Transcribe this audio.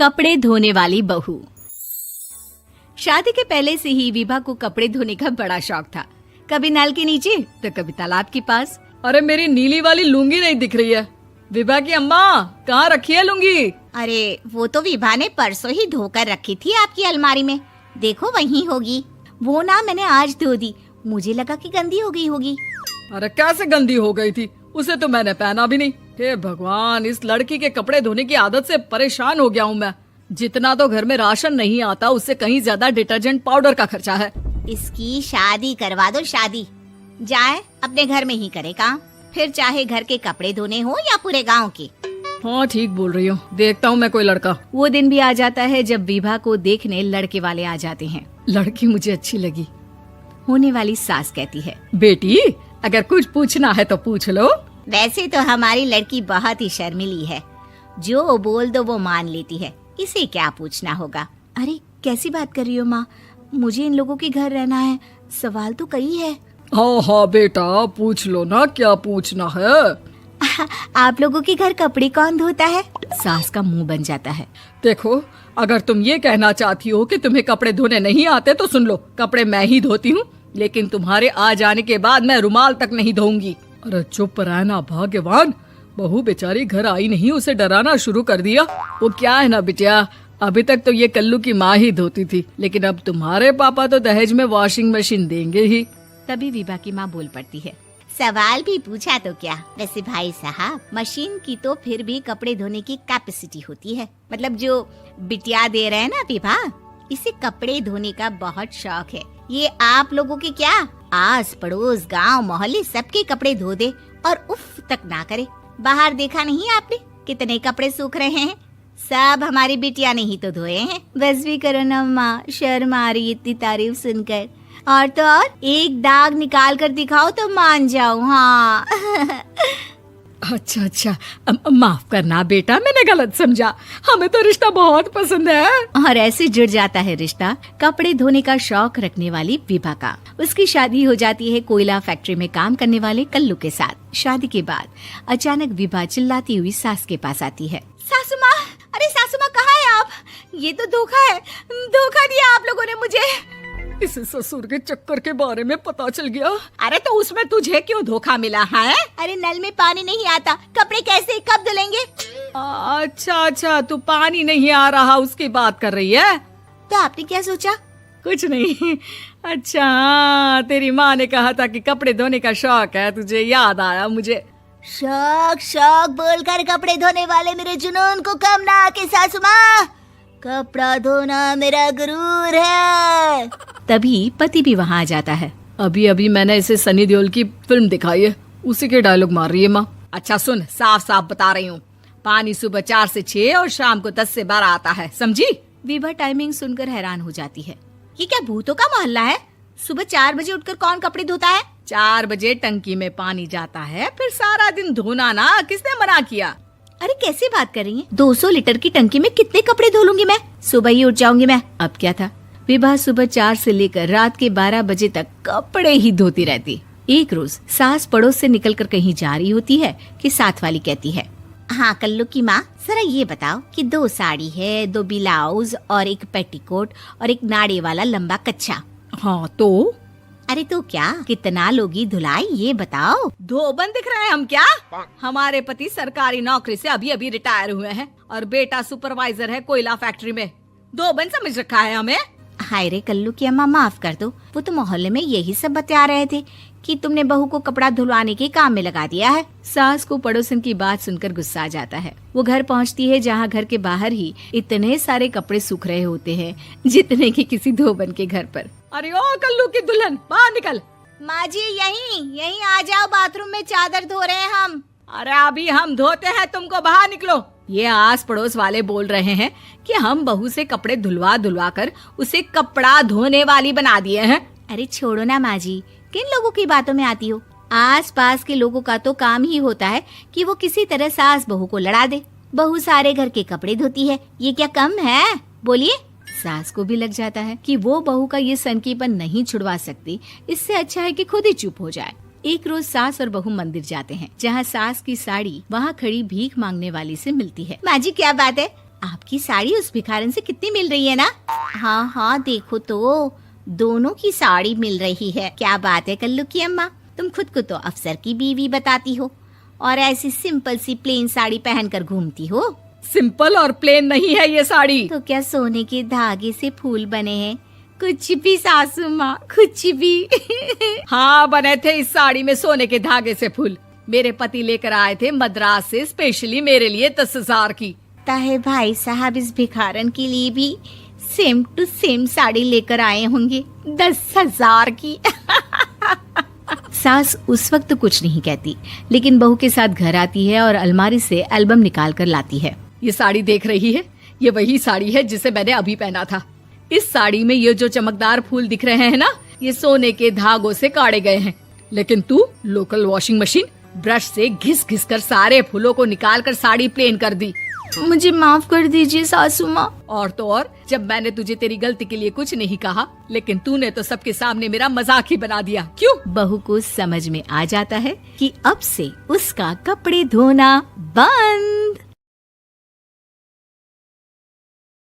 कपड़े धोने वाली बहू। शादी के पहले से ही विभा को कपड़े धोने का बड़ा शौक था। कभी नल के नीचे तो कभी तालाब के पास। अरे मेरी नीली वाली लुंगी नहीं दिख रही है। विभा की अम्मा, कहाँ रखी है लुंगी? अरे वो तो विभा ने परसों ही धोकर रखी थी आपकी अलमारी में, देखो वहीं होगी। वो ना मैंने आज धो दी, मुझे लगा कि गंदी हो गई होगी। अरे कैसे गंदी हो गई थी? उसे तो मैंने पहना भी नहीं। हे भगवान, इस लड़की के कपड़े धोने की आदत से परेशान हो गया हूँ मैं। जितना तो घर में राशन नहीं आता, उससे कहीं ज्यादा डिटर्जेंट पाउडर का खर्चा है। इसकी शादी करवा दो, शादी जाए अपने घर में ही करे काम, फिर चाहे घर के कपड़े धोने हो या पूरे गांव के। हाँ ठीक बोल रही हूँ, देखता हूँ मैं कोई लड़का। वो दिन भी आ जाता है जब विभा को देखने लड़के वाले आ जाते हैं। लड़की मुझे अच्छी लगी। होने वाली सास कहती है, बेटी अगर कुछ पूछना है तो पूछ लो। वैसे तो हमारी लड़की बहुत ही शर्मीली है, जो बोल दो वो मान लेती है, इसे क्या पूछना होगा। अरे कैसी बात कर रही हो माँ, मुझे इन लोगों के घर रहना है, सवाल तो कई है। हाँ हाँ बेटा, पूछ लो ना, क्या पूछना है। आप लोगों के घर कपड़े कौन धोता है? सास का मुंह बन जाता है। देखो, अगर तुम ये कहना चाहती हो कि तुम्हें कपड़े धोने नहीं आते तो सुन लो, कपड़े मैं ही धोती हूँ, लेकिन तुम्हारे आ जाने के बाद मैं रुमाल तक नहीं धोऊंगी। अरे चुप रहना भाग्यवान, बहू बेचारी घर आई नहीं, उसे डराना शुरू कर दिया। वो क्या है ना बिटिया, अभी तक तो ये कल्लू की माँ ही धोती थी, लेकिन अब तुम्हारे पापा तो दहेज में वॉशिंग मशीन देंगे ही। तभी विभा की माँ बोल पड़ती है, सवाल भी पूछा तो क्या। वैसे भाई साहब, मशीन की तो फिर भी कपड़े धोने की कैपेसिटी होती है। मतलब जो बिटिया दे रहे हैं ना विभा, इसे कपड़े धोने का बहुत शौक है। ये आप लोगों के क्या, आस पड़ोस गांव मोहल्ले सबके कपड़े धो दे और उफ तक ना करे। बाहर देखा नहीं आपने कितने कपड़े सूख रहे हैं? सब हमारी बिटिया ने ही तो धोए हैं। बस भी करो ना माँ, शर्म आ रही इतनी तारीफ सुनकर। और तो और एक दाग निकाल कर दिखाओ तो मान जाओ। हाँ अच्छा अच्छा, माफ करना बेटा, मैंने गलत समझा। हमें तो रिश्ता बहुत पसंद है। और ऐसे जुड़ जाता है रिश्ता कपड़े धोने का शौक रखने वाली विभा का। उसकी शादी हो जाती है कोयला फैक्ट्री में काम करने वाले कल्लू के साथ। शादी के बाद अचानक विभा चिल्लाती हुई सास के पास आती है। सासू माँ, अरे सासू माँ कहाँ है आप? ये तो धोखा है, धोखा दिया आप लोगों ने मुझे। इस ससुर के चक्कर के बारे में पता चल गया। अरे तो उसमें तुझे क्यों धोखा मिला है? अरे नल में पानी नहीं आता, कपड़े कैसे कब धुलेंगे? अच्छा अच्छा, तू पानी नहीं आ रहा उसकी बात कर रही है? तो आपने क्या सोचा? कुछ नहीं। अच्छा, तेरी माँ ने कहा था कि कपड़े धोने का शौक है तुझे, याद आया मुझे। शौक शौक बोलकर कपड़े धोने वाले मेरे जुनून को कम ना आके सासू माँ, कपड़ा धोना मेरा गुरूर है। तभी पति भी वहाँ आ जाता है। अभी अभी मैंने इसे सनी देओल की फिल्म दिखाई है, उसी के डायलॉग मार रही है माँ। अच्छा सुन, साफ साफ बता रही हूँ, पानी सुबह 4 से 6 और शाम को 10 से 12 आता है, समझी? विभा टाइमिंग सुनकर हैरान हो जाती है। ये क्या भूतों का मोहल्ला है? सुबह 4 बजे उठकर कौन कपड़े धोता है? 4 बजे टंकी में पानी जाता है, फिर सारा दिन धोना ना, किसने मना किया? अरे कैसी बात कर रही हैं? 200 लीटर की टंकी में कितने कपड़े धो लूंगी मैं, सुबह ही उठ जाऊंगी मैं। अब क्या था, विभा सुबह 4 से लेकर रात के 12 बजे तक कपड़े ही धोती रहती। एक रोज सास पड़ोस से निकलकर कहीं जा रही होती है कि साथ वाली कहती है, हाँ कल्लू की माँ, जरा ये बताओ कि 2 साड़ी है, 2 ब्लाउज और एक पेटीकोट और एक नाड़े वाला लंबा कच्छा। हाँ तो? अरे तो क्या, कितना लोगी धुलाई ये बताओ। धोबन दिख रहे हैं हम क्या? हमारे पति सरकारी नौकरी से अभी अभी रिटायर हुए हैं और बेटा सुपरवाइजर है कोयला फैक्ट्री में। धोबन समझ रखा है हमें? हाय रे कल्लू की अम्मा, माफ कर दो, वो तो मोहल्ले में यही सब बता रहे थे कि तुमने बहू को कपड़ा धुलवाने के काम में लगा दिया है। सास को पड़ोसन की बात सुनकर गुस्सा आ जाता है। वो घर पहुंचती है जहां घर के बाहर ही इतने सारे कपड़े सूख रहे होते हैं जितने कि किसी धोबन के घर पर। अरे ओ कल्लू की दुल्हन, बाहर निकल। माँ जी यहीं आ जाओ, बाथरूम में चादर धो रहे हैं हम। अरे अभी हम धोते हैं, तुमको बाहर निकलो। ये आस पड़ोस वाले बोल रहे हैं कि हम बहू से कपड़े धुलवा धुलवा कर उसे कपड़ा धोने वाली बना दिए हैं। अरे छोड़ो ना माँ जी, किन लोगों की बातों में आती हो? आस पास के लोगों का तो काम ही होता है कि वो किसी तरह सास बहू को लड़ा दे। बहू सारे घर के कपड़े धोती है, ये क्या कम है? बोलिए। सास को भी लग जाता है कि वो बहू का ये सनकीपन नहीं छुड़वा सकती, इससे अच्छा है कि खुद ही चुप हो जाए। एक रोज सास और बहू मंदिर जाते हैं, जहाँ सास की साड़ी वहाँ खड़ी भीख मांगने वाली से मिलती है। माँ जी क्या बात है, आपकी साड़ी उस भिखारन से कितनी मिल रही है ना? हाँ हाँ देखो तो, दोनों की साड़ी मिल रही है। क्या बात है कल्लू की अम्मा, तुम खुद को तो अफसर की बीवी बताती हो और ऐसी सिंपल सी प्लेन साड़ी पहनकर घूमती हो। सिंपल और प्लेन नहीं है ये साड़ी। तो क्या सोने के धागे से फूल बने हैं? कुछ भी सासू माँ, कुछ भी। हाँ बने थे इस साड़ी में सोने के धागे से फूल। मेरे पति लेकर आए थे मद्रास से स्पेशली मेरे लिए 10,000 की। ताहे भाई साहब इस भिखारन के लिए भी सेम टू सेम साड़ी लेकर आए होंगे 10,000 की। सास उस वक्त तो कुछ नहीं कहती, लेकिन बहू के साथ घर आती है और अलमारी से एल्बम निकाल कर लाती है। ये साड़ी देख रही है, ये वही साड़ी है जिसे मैंने अभी पहना था। इस साड़ी में ये जो चमकदार फूल दिख रहे हैं ना, ये सोने के धागों से काढ़े गए हैं। लेकिन तू लोकल वॉशिंग मशीन ब्रश से घिस घिस कर सारे फूलों को निकाल कर साड़ी प्लेन कर दी। मुझे माफ कर दीजिए सासू माँ। और तो और, जब मैंने तुझे तेरी गलती के लिए कुछ नहीं कहा, लेकिन तूने तो सबके सामने मेरा मजाक ही बना दिया। क्यों? बहू को समझ में आ जाता है कि अब से उसका कपड़े धोना बंद।